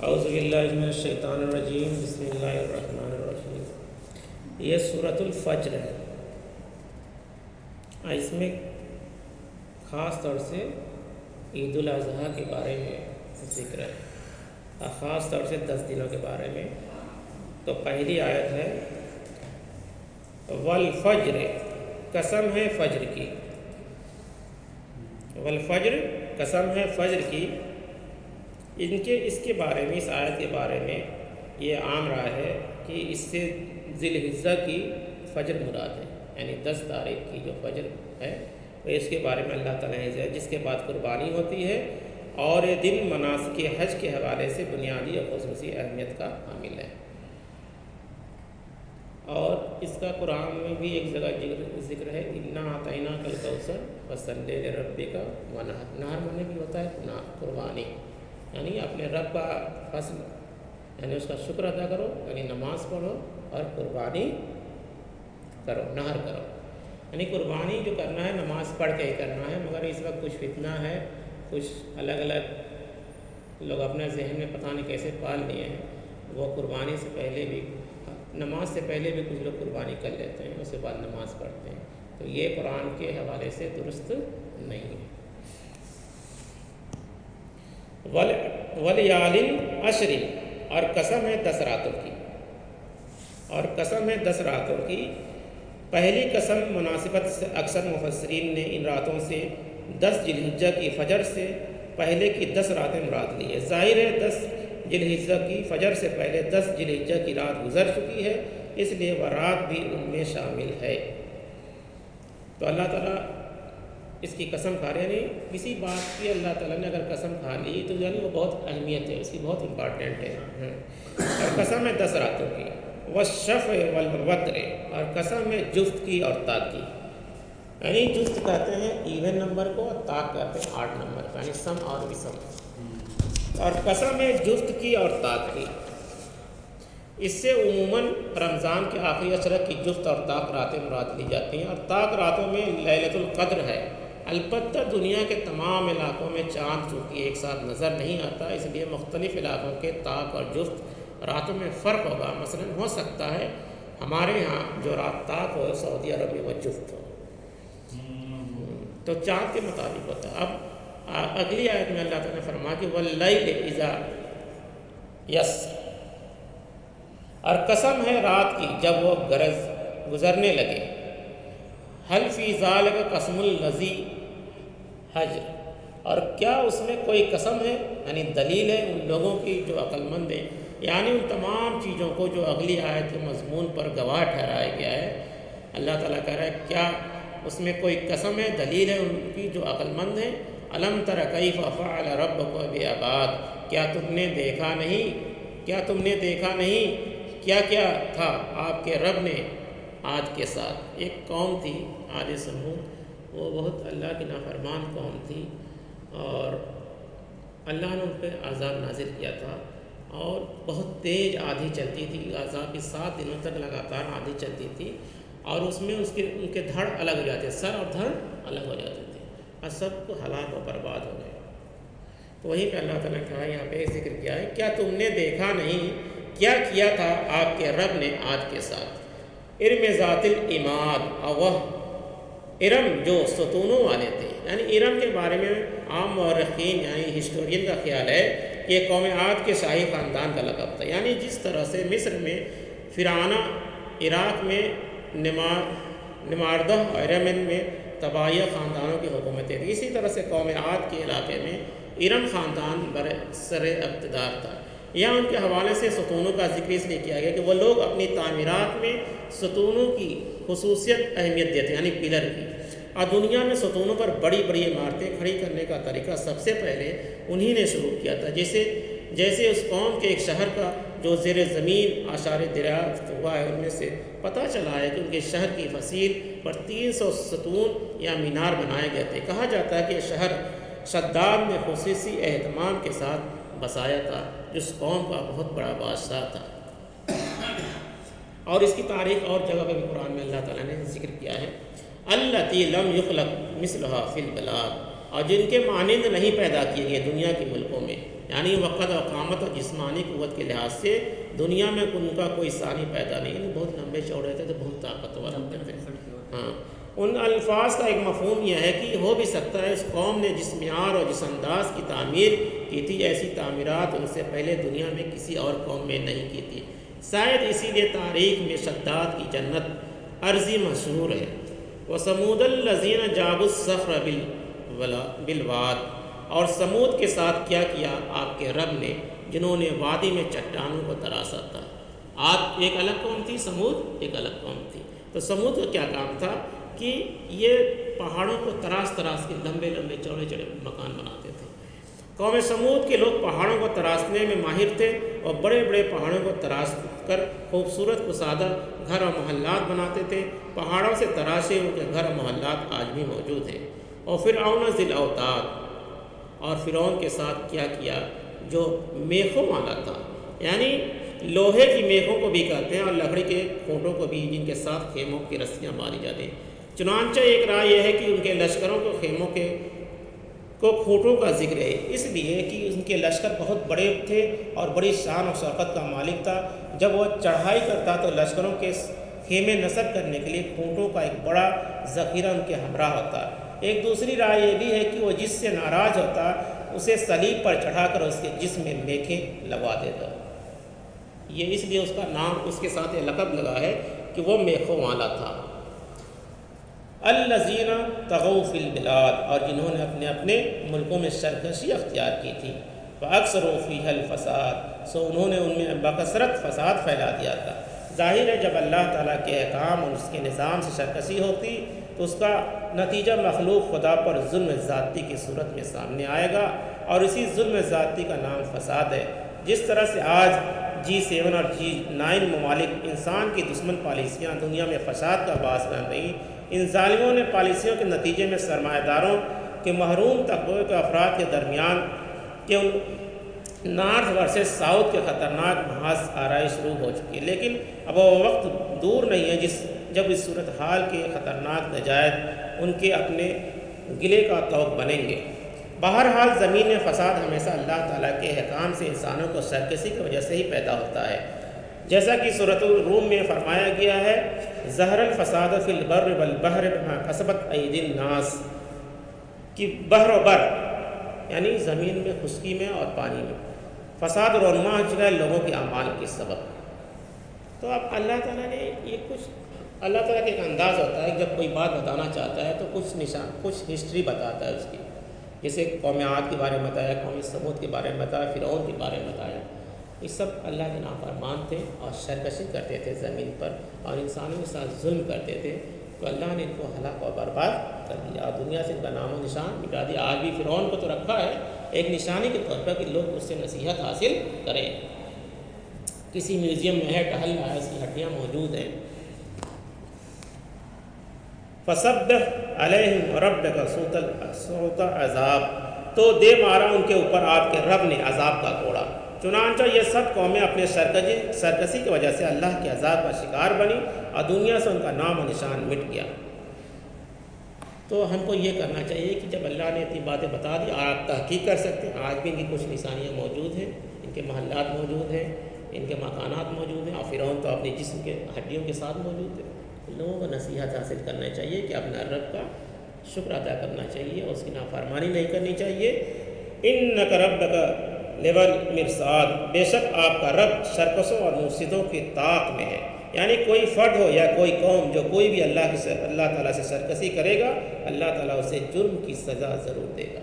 اعوذ باللہ من الشیطان الرجیم، بسم اللہ الرحمن الرحیم۔ یہ سورۃ الفجر ہے، اس میں خاص طور سے عید الاضحیٰ کے بارے میں ذکر ہے، خاص طور سے 10 دنوں کے بارے میں۔ تو پہلی آیت ہے والفجر، قسم ہے فجر کی، والفجر قسم ہے فجر کی۔ اس کے بارے میں، اس آیت کے بارے میں یہ عام رائے ہے کہ اس سے ذی الحجہ کی فجر مراد ہے، یعنی 10 تاریخ کی جو فجر ہے وہ اس کے بارے میں اللہ تعالیٰ نے، جس کے بعد قربانی ہوتی ہے، اور یہ دن مناسک حج کے حوالے سے بنیادی اور خصوصی اہمیت کا حامل ہے۔ اور اس کا قرآن میں بھی ایک جگہ ذکر ہے، اِنَّا أَعْطَيْنَاكَ الْكَوْثَرَ فَصَلِّ لِرَبِّكَ وَانْحَرْ۔ نہر معنی بھی ہوتا ہے قربانی، یعنی اپنے رب کا فضل، یعنی اس کا شکر ادا کرو، یعنی نماز پڑھو اور قربانی کرو، نہر کرو۔ یعنی قربانی جو کرنا ہے نماز پڑھ کے ہی کرنا ہے، مگر اس وقت کچھ فتنہ ہے، کچھ الگ الگ لوگ اپنے ذہن میں پتہ نہیں کیسے پال لیے ہیں، وہ قربانی سے پہلے بھی، نماز سے پہلے بھی کچھ لوگ قربانی کر لیتے ہیں، اس کے بعد نماز پڑھتے ہیں، تو یہ قرآن کے حوالے سے درست نہیں ہے۔ وَلَيَالٍ عَشْرٍ، اور قسم ہے 10 راتوں کی، اور قسم ہے 10 راتوں کی۔ پہلی قسم مناسبت سے اکثر مفسرین نے ان راتوں سے 10 ذی الحجہ کی فجر سے پہلے کی 10 راتیں مراد لی ہے۔ ظاہر ہے 10 ذی الحجہ کی فجر سے پہلے 10 ذی الحجہ کی رات گزر چکی ہے، اس لیے وہ رات بھی ان میں شامل ہے۔ تو اللہ تعالیٰ اس کی قسم کھا رہے ہیں، کسی بات کی اللہ تعالیٰ نے اگر قسم کھا لی تو یعنی وہ بہت اہمیت ہے، اس کی بہت امپارٹنٹ ہے۔ اور قسم ہے 10 راتوں کی۔ والشفع والوتر، اور قسم ہے جفت کی اور طاق کی، یعنی جفت کہتے ہیں ایون نمبر کو، اور طاق کہتے ہیں 8 نمبر کو، یعنی سم اور وسم۔ اور قسم ہے جفت کی اور طاق کی، اس سے عموماً رمضان کے آخری عشرہ کی جفت اور طاق راتیں مراد لی جاتی ہیں، اور طاق راتوں میں لیلۃ القدر ہے۔ البتہ دنیا کے تمام علاقوں میں چاند چونکہ ایک ساتھ نظر نہیں آتا، اس لیے مختلف علاقوں کے طاق اور جفت راتوں میں فرق ہوگا۔ مثلا ہو سکتا ہے ہمارے ہاں جو رات طاق ہو، سعودی عرب میں وہ جفت ہو، تو چاند کے مطابق ہوتا ہے۔ اب اگلی آیت میں اللہ تعالیٰ نے فرمایا کہ وَاللَّيْلِ إِذَا يَسْرِ، اور قسم ہے رات کی جب وہ گزرنے لگے۔ هل فی ذالک قسم الذی حجر، اور کیا اس میں کوئی قسم ہے، یعنی دلیل ہے ان لوگوں کی جو عقل مند ہیں، یعنی ان تمام چیزوں کو جو اگلی آیت کے مضمون پر گواہ ٹھہرایا گیا ہے۔ اللہ تعالیٰ کہہ رہا ہے کیا اس میں کوئی قسم ہے، دلیل ہے ان کی جو عقل مند ہیں۔ الم تر کیف فعل ربک بعباد، کیا تم نے دیکھا نہیں، کیا کیا تھا آپ کے رب نے آج کے ساتھ۔ ایک قوم تھی عاد ثمود، وہ بہت اللہ کی نافرمان قوم تھی، اور اللہ نے ان پہ عذاب نازل کیا تھا، اور بہت تیز آندھی چلتی تھی، عذاب کی 7 دنوں تک لگاتار آندھی چلتی تھی، اور اس میں ان کے دھڑ الگ ہو جاتے، سر اور دھڑ الگ ہو جاتے تھے، اور سب کو ہلاک و برباد ہو گئے۔ تو وہیں پہ اللہ تعالیٰ نے کہا، یہاں پہ ذکر کیا ہے، کیا تم نے دیکھا نہیں کیا کیا تھا آپ کے رب نے آج کے ساتھ۔ ارم ذات العماد، وہ ارم جو ستونوں والے تھے، یعنی ارم کے بارے میں عام مورخین یعنی ہسٹورین کا خیال ہے کہ یہ قوم عاد کے شاہی خاندان کا لقب تھا، یعنی جس طرح سے مصر میں فرعون، عراق میں نماردہ اور یمن میں تبایہ خاندانوں کی حکومتیں تھیں، اسی طرح سے قوم عاد کے علاقے میں ارم خاندان برسر اقتدار تھا۔ یہاں ان کے حوالے سے ستونوں کا ذکر اس لیے کیا گیا کہ وہ لوگ اپنی تعمیرات میں ستونوں کی خصوصیت اہمیت دیتے، یعنی پلر کی، اور دنیا میں ستونوں پر بڑی بڑی عمارتیں کھڑی کرنے کا طریقہ سب سے پہلے انہی نے شروع کیا تھا۔ جیسے اس قوم کے ایک شہر کا جو زیر زمین آثار دریافت ہوا ہے، ان میں سے پتہ چلا ہے کہ ان کے شہر کی فصیل پر 300 ستون یا مینار بنائے گئے تھے۔ کہا جاتا ہے کہ یہ شہر شداد نے خصوصی اہتمام کے ساتھ بسایا تھا، جس قوم کا بہت بڑا بادشاہ تھا۔ اور اس کی تاریخ اور جگہ پہ بھی قرآن میں اللہ تعالیٰ نے ذکر کیا ہے، التی لم یخلق مثلها فی البلاد، اور جن کے مانند نہیں پیدا کیے گئے دنیا کے ملکوں میں، یعنی وقت اور قامت اور جسمانی قوت کے لحاظ سے دنیا میں ان کا کوئی ثانی پیدا نہیں، یعنی بہت لمبے چوڑے تھے تو بہت طاقتور ہوتے تھے۔ ہاں، ان الفاظ کا ایک مفہوم یہ ہے کہ ہو بھی سکتا ہے اس قوم نے جس معیار اور جس انداز کی تعمیر کی تھی، ایسی تعمیرات ان سے پہلے دنیا میں کسی اور قوم میں نہیں کی تھی۔ شاید اسی لیے تاریخ میں شداد کی جنت عرضی مشہور ہے۔ وَثَمُودَ الَّذِينَ جَابُوا الصَّخْرَ بِالْوَادِ، اور سمود کے ساتھ کیا کیا آپ کے رب نے جنہوں نے وادی میں چٹانوں کو تراشا تھا۔ عاد ایک الگ قوم تھی، سمود ایک الگ قوم تھی۔ تو سمود کا کیا کام تھا کہ یہ پہاڑوں کو تراش کے لمبے لمبے چوڑے چوڑے مکان بناتے تھے۔ قوم سمود کے لوگ پہاڑوں کو تراشنے میں ماہر تھے اور بڑے بڑے پہاڑوں کو تراش کر خوبصورت کشادہ گھر اور محلات بناتے تھے۔ پہاڑوں سے تراشے ان کے گھر اور محلات آج بھی موجود ہیں۔ اور فرعون ذی الاوتاد، اور فرعون کے ساتھ کیا کیا جو میخوں والا تھا، یعنی لوہے کی میخوں کو بھی کہتے ہیں اور لکڑی کے کھوٹوں کو بھی، جن کے ساتھ خیموں کی رسیاں باندھی جاتی ہیں۔ چنانچہ ایک رائے یہ ہے کہ ان کے لشکروں کو خیموں کو کھوٹوں کا ذکر ہے، اس لیے کہ ان کے لشکر بہت بڑے تھے اور بڑی شان و شوکت کا مالک تھا۔ جب وہ چڑھائی کرتا تو لشکروں کے خیمے نصب کرنے کے لیے کھوٹوں کا ایک بڑا ذخیرہ ان کے ہمراہ ہوتا۔ ایک دوسری رائے یہ بھی ہے کہ وہ جس سے ناراض ہوتا اسے صلیب پر چڑھا کر اس کے جسم میں میخیں لگوا دیتا۔ یہ اس لیے اس کا نام، اس کے ساتھ یہ لقب لگا ہے کہ وہ میخوں والا تھا۔ الذین طغوا فی البلاد، اور جنہوں نے اپنے اپنے ملکوں میں سرکشی اختیار کی تھی۔ فاکثروا فیہا الفساد، سو انہوں نے ان میں بکثرت فساد پھیلا دیا تھا۔ ظاہر ہے جب اللہ تعالیٰ کے احکام اور اس کے نظام سے سرکشی ہوتی تو اس کا نتیجہ مخلوق خدا پر ظلم ذاتی کی صورت میں سامنے آئے گا، اور اسی ظلم ذاتی کا نام فساد ہے۔ جس طرح سے آج G7 اور G9 ممالک انسان کی دشمن پالیسیاں دنیا میں فساد کا باعث بن رہی، ان ظالموں نے پالیسیوں کے نتیجے میں سرمایہ داروں کے محروم طبقے کے افراد کے درمیان کہ نارتھ ورسز ساؤتھ کے خطرناک محاذ آرائی شروع ہو چکی ہے، لیکن اب وہ وقت دور نہیں ہے جب اس صورتحال کے خطرناک نتائج ان کے اپنے گلے کا توق بنیں گے۔ بہرحال زمین میں فساد ہمیشہ اللہ تعالیٰ کے احکام سے انسانوں کو سرکشی کی وجہ سے ہی پیدا ہوتا ہے، جیسا کہ سورۃ الروم میں فرمایا گیا ہے، ظہر الفساد فی البر والبحر بما کسبت ایدی الناس، کہ بحر و بر یعنی زمین میں، خشکی میں اور پانی میں فساد رونما ہو چکا ہے لوگوں کے اعمال کے سبب۔ تو اب اللہ تعالیٰ نے یہ کچھ، اللہ تعالیٰ کا ایک انداز ہوتا ہے جب کوئی بات بتانا چاہتا ہے تو کچھ نشان، کچھ ہسٹری بتاتا ہے اس کی، جیسے قوم عاد کے بارے میں بتایا، قوم سمود کے بارے میں بتایا، فرعون کے بارے میں بتایا۔ یہ سب اللہ کے نافرمان تھے اور سرکشی کرتے تھے زمین پر اور انسانوں کے ساتھ ظلم کرتے تھے، تو اللہ نے ان کو ہلاک اور برباد کر دیا اور دنیا سے ان کا نام و نشان مٹا دیا۔ آج بھی فرعون کو تو رکھا ہے ایک نشانی کے طور پر کہ لوگ اس سے نصیحت حاصل کریں۔ کسی میوزیم میں ہے، ٹہل رہا ہے، اس کی ہڈیاں موجود ہیں۔ فَسَبِّحْ عَلَيْهِمْ رَبَّكَ صَوْتَ عَذَابٍ، تو دے مارا ان کے اوپر آپ کے رب نے عذاب کا کوڑا۔ چنانچہ یہ سب قومیں اپنے سرکشی کی وجہ سے اللہ کے عذاب کا شکار بنی اور دنیا سے ان کا نام و نشان مٹ گیا۔ تو ہم کو یہ کرنا چاہیے کہ جب اللہ نے اتنی باتیں بتا دی اور آپ تحقیق کر سکتے ہیں، آج بھی ان کی کچھ نشانیاں موجود ہیں، ان کے محلات موجود ہیں، ان کے مکانات موجود ہیں، اور فرعون تو اپنے جسم کے ہڈیوں کے ساتھ موجود ہے۔ لوگوں کو نصیحت حاصل کرنا چاہیے کہ اپنا رب کا شکر ادا کرنا چاہیے اور اس کی نافرمانی نہیں کرنی چاہیے۔ اِنَّكَ رَبَّكَ لِبَالْمِرْصَادِ، بے شک آپ کا رب سرکشوں اور مفسدوں کی طاق میں ہے۔ یعنی کوئی فرد ہو یا کوئی قوم جو کوئی بھی اللہ تعالیٰ سے سرکشی کرے گا، اللہ تعالیٰ اسے جرم کی سزا ضرور دے گا،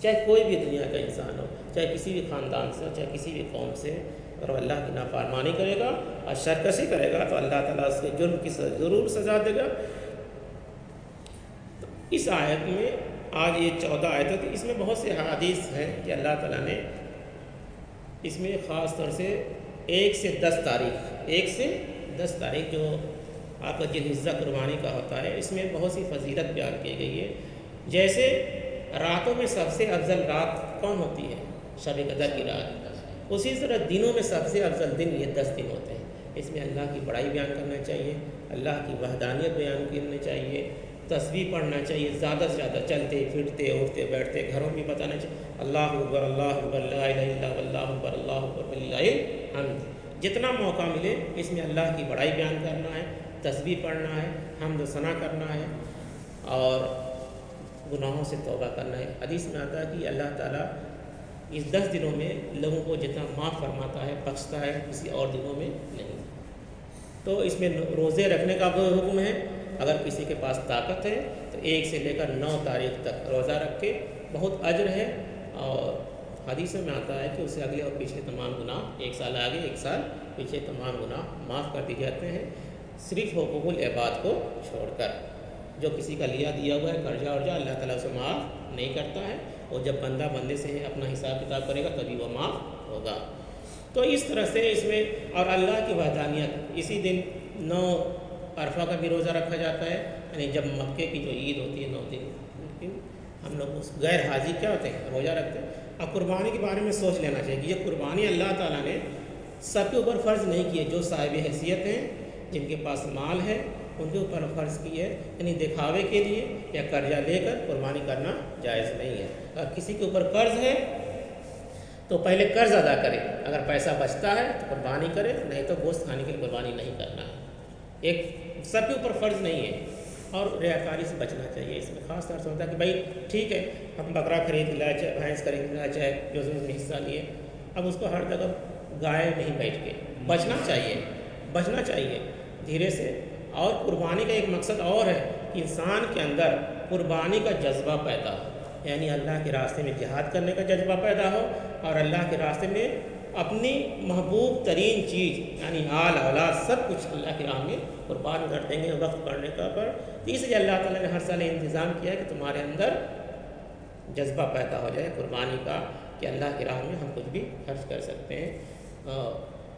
چاہے کوئی بھی دنیا کا انسان ہو، چاہے کسی بھی خاندان سے ہو، چاہے کسی بھی قوم سے، اور اللہ کی نافرمانی کرے گا اور سرکشی کرے گا تو اللہ تعالیٰ اس کے جرم کی ضرور سزا دے گا۔ تو اس آیت میں، آج یہ 14 آیتیں تھی، اس میں بہت سے حدیث ہیں کہ اللہ تعالیٰ نے اس میں خاص طور سے 1 سے 10 تاریخ جو آپ کا ذی الحجہ قربانی کا ہوتا ہے، اس میں بہت سی فضیلت بیان کی گئی ہے۔ جیسے راتوں میں سب سے افضل رات کون ہوتی ہے؟ شب قدر کی رات۔ اسی طرح دنوں میں سب سے افضل دن یہ 10 دن ہوتے ہیں۔ اس میں اللہ کی بڑائی بیان کرنا چاہیے، اللہ کی وحدانیت بیان کرنی چاہیے، تسبیح پڑھنا چاہیے زیادہ سے زیادہ، چلتے پھرتے اٹھتے بیٹھتے گھروں میں بتانا چاہیے اللہ اکبر لا الہ الا اللہ اکبر وللہ الحمد۔ جتنا موقع ملے اس میں اللہ کی بڑائی بیان کرنا ہے، تسبیح پڑھنا ہے، حمد و ثنا کرنا ہے اور گناہوں سے توبہ کرنا ہے۔ حدیث میں آتا ہے کہ اللہ تعالیٰ اس 10 دنوں میں لوگوں کو جتنا معاف فرماتا ہے بخشتا ہے، کسی اور دنوں میں نہیں۔ تو اس میں روزے رکھنے کا حکم ہے۔ اگر کسی کے پاس طاقت ہے تو 1 سے لے کر 9 تاریخ تک روزہ رکھ کے بہت اجر ہے، اور حدیثوں میں آتا ہے کہ اسے اگلے اور پچھلے تمام گناہ، 1 سال آگے 1 سال پیچھے تمام گناہ معاف کر دیے جاتے ہیں، صرف حقوق العباد کو چھوڑ کر۔ جو کسی کا دیا ہوا ہے قرضہ ورضہ اللہ تعالیٰ اسے معاف نہیں کرتا ہے، اور جب بندہ بندے سے اپنا حساب کتاب کرے گا تبھی وہ معاف ہوگا۔ تو اس طرح سے اس میں اور اللہ کی وحدانیت، اسی دن 9 عرفہ کا بھی روزہ رکھا جاتا ہے، یعنی جب مکے کی جو عید ہوتی ہے 9 دن، لیکن ہم لوگ اس غیر حاضی کیا ہوتے ہیں روزہ رکھتے ہیں۔ اب قربانی کے بارے میں سوچ لینا چاہیے کہ یہ قربانی اللہ تعالیٰ نے سب کے اوپر فرض نہیں کی ہے، جو صاحب حیثیت ہیں، جن کے پاس مال ہے ان کے اوپر فرض کی ہے، یعنی دکھاوے کے لیے یا قرضہ لے کر قربانی کرنا جائز نہیں ہے۔ اگر کسی کے اوپر قرض ہے تو پہلے قرض ادا کرے، اگر پیسہ بچتا ہے تو قربانی کرے، نہیں تو گوشت کھانے کے لیے قربانی نہیں کرنا ہے۔ ایک سب کے اوپر فرض نہیں ہے، اور ریاکاری سے بچنا چاہیے۔ اس میں خاص طور سے ہوتا ہے کہ بھائی ٹھیک ہے ہم بکرا خرید لیا چاہے بھینس خرید لیا چاہے جو میں حصہ لیے، اب اس کو ہر جگہ گائے نہیں بیٹھ کے بچنا چاہیے دھیرے سے۔ اور قربانی کا ایک مقصد اور ہے کہ انسان کے اندر قربانی کا جذبہ پیدا ہو، یعنی اللہ کے راستے میں جہاد کرنے کا جذبہ پیدا ہو، اور اللہ کے راستے میں اپنی محبوب ترین چیز یعنی آل اولاد سب کچھ اللہ کی راہ میں قربان کر دیں گے وقت پڑنے کا پر۔ تو اس لیے اللہ تعالیٰ نے ہر سال انتظام کیا کہ تمہارے اندر جذبہ پیدا ہو جائے قربانی کا، کہ اللہ کی راہ میں ہم کچھ بھی خرچ کر سکتے ہیں۔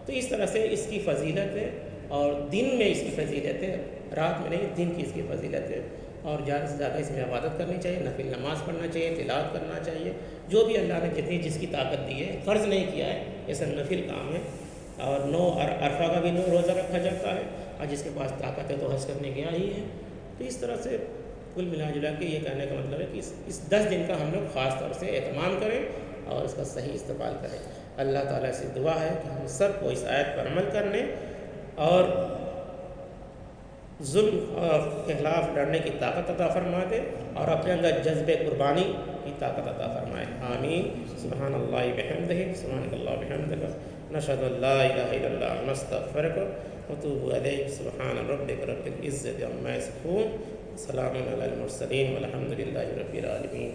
تو اس طرح سے اس کی فضیلت ہے، اور دن میں اس کی فضیلت ہے، رات میں نہیں، دن کی اس کی فضیلت ہے، اور زیادہ سے زیادہ اس میں عبادت کرنی چاہیے، نفل نماز پڑھنا چاہیے، تلاوت کرنا چاہیے، جو بھی اللہ نے جتنی جس کی طاقت دی ہے، فرض نہیں کیا ہے، یہ سب نفل کام ہے۔ اور 9 عرفہ کا بھی 9 روزہ رکھا جاتا ہے، اور جس کے پاس طاقت ہے تو حج کرنے گیا ہی ہے۔ تو اس طرح سے کل ملا جلا کے یہ کہنے کا مطلب ہے کہ اس 10 دن کا ہم لوگ خاص طور سے اہتمام کریں اور اس کا صحیح استعمال کریں۔ اللہ تعالیٰ سے دعا ہے کہ ہم سب کو اس آیت پر عمل کرنے اور ظلم کے خلاف لڑنے کی طاقت عطا فرما دے، اور اپنے اندر جذب قربانی کی طاقت عطا فرمائے۔ آمین۔ سبحان اللہ بحمدہ، سبحانک اللہ بحمدک، نشہد ان لا الہ الا اللہ، نستغفرک ونتوب الیک۔ سبحان ربک رب العزۃ عما یصفون، سلام علی المرسلین والحمد للہ رب العالمین۔